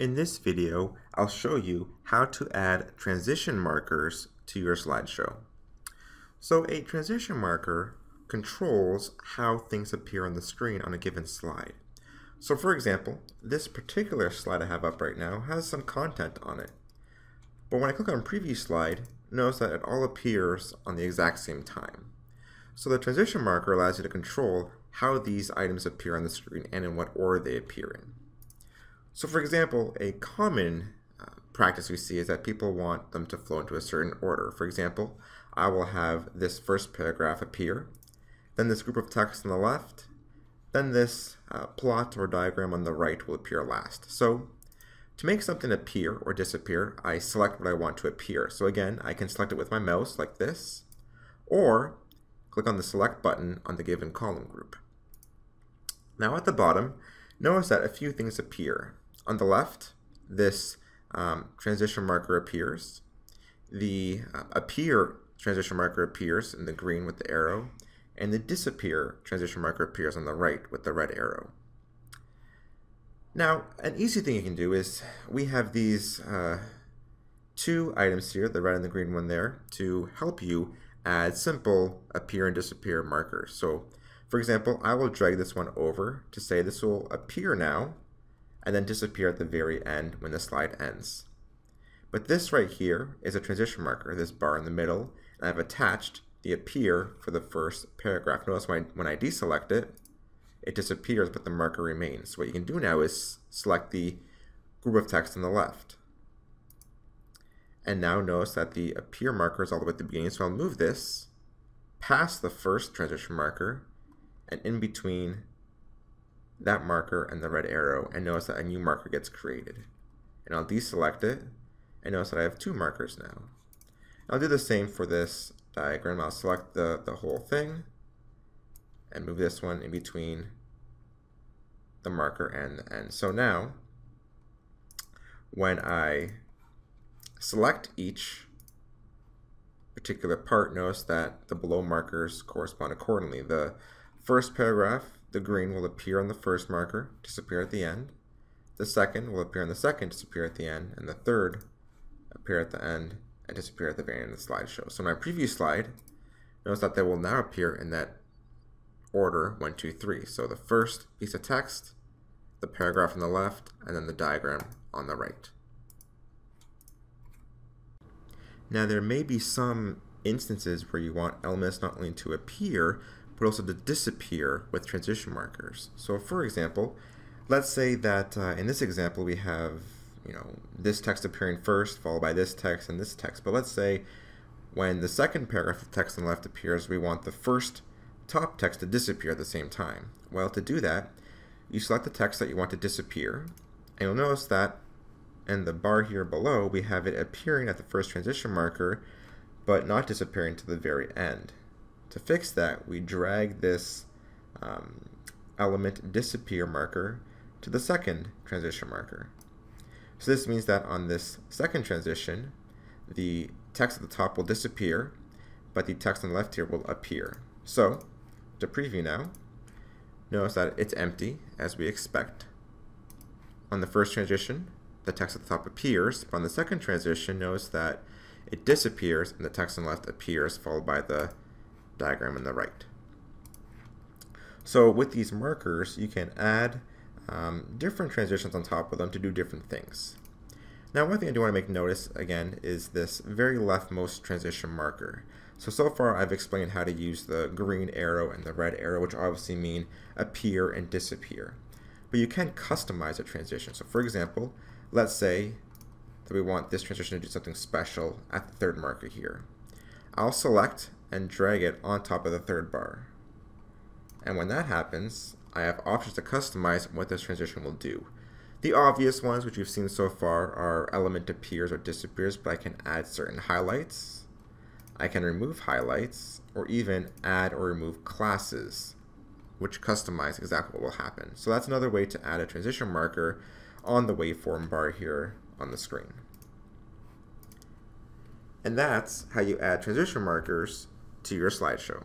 In this video, I'll show you how to add transition markers to your slideshow. So a transition marker controls how things appear on the screen on a given slide. So for example, this particular slide I have up right now has some content on it. But when I click on Preview Slide, notice that it all appears on the exact same time. So the transition marker allows you to control how these items appear on the screen and in what order they appear in. So for example, a common practice we see is that people want them to flow into a certain order. For example, I will have this first paragraph appear, then this group of text on the left, then this plot or diagram on the right will appear last. So to make something appear or disappear, I select what I want to appear. So again, I can select it with my mouse like this, or click on the select button on the given column group. Now at the bottom, notice that a few things appear. On the left, this transition marker appears. The appear transition marker appears in the green with the arrow, and the disappear transition marker appears on the right with the red arrow. Now, an easy thing you can do is we have these two items here, the red and the green one there, to help you add simple appear and disappear markers. So, for example, I will drag this one over to say this will appear now and then disappear at the very end when the slide ends. But this right here is a transition marker, this bar in the middle, and I've attached the appear for the first paragraph. Notice when I deselect it, it disappears, but the marker remains. So what you can do now is select the group of text on the left. And now notice that the appear marker is all the way at the beginning, so I'll move this past the first transition marker and in between that marker and the red arrow, and notice that a new marker gets created. And I'll deselect it, and notice that I have two markers now. I'll do the same for this diagram. I'll select the whole thing and move this one in between the marker and the end. So now, when I select each particular part, notice that the below markers correspond accordingly. The first paragraph, the green, will appear on the first marker, disappear at the end. The second will appear on the second, disappear at the end. And the third appear at the end and disappear at the very end of the slideshow. So my preview slide, notice that they will now appear in that order 1, 2, 3. So the first piece of text, the paragraph on the left, and then the diagram on the right. Now there may be some instances where you want elements not only to appear, but also to disappear with transition markers. So for example, let's say that in this example we have this text appearing first, followed by this text and this text. But let's say when the second paragraph of text on the left appears, we want the first top text to disappear at the same time. Well, to do that, you select the text that you want to disappear, and you'll notice that in the bar here below, we have it appearing at the first transition marker, but not disappearing to the very end. To fix that, we drag this element disappear marker to the second transition marker. So this means that on this second transition, the text at the top will disappear, but the text on the left here will appear. So, to preview now, notice that it's empty, as we expect. On the first transition, the text at the top appears, but on the second transition, notice that it disappears and the text on the left appears, followed by the diagram on the right. So with these markers, you can add different transitions on top of them to do different things. Now one thing I do want to make notice again is this very leftmost transition marker. So far I've explained how to use the green arrow and the red arrow, which obviously mean appear and disappear. But you can customize a transition. So for example, let's say that we want this transition to do something special at the third marker here. I'll select and drag it on top of the third bar. And when that happens, I have options to customize what this transition will do. The obvious ones, which you've seen so far, are element appears or disappears, but I can add certain highlights. I can remove highlights, or even add or remove classes, which customize exactly what will happen. So that's another way to add a transition marker on the waveform bar here on the screen. And that's how you add transition markers to your slideshow.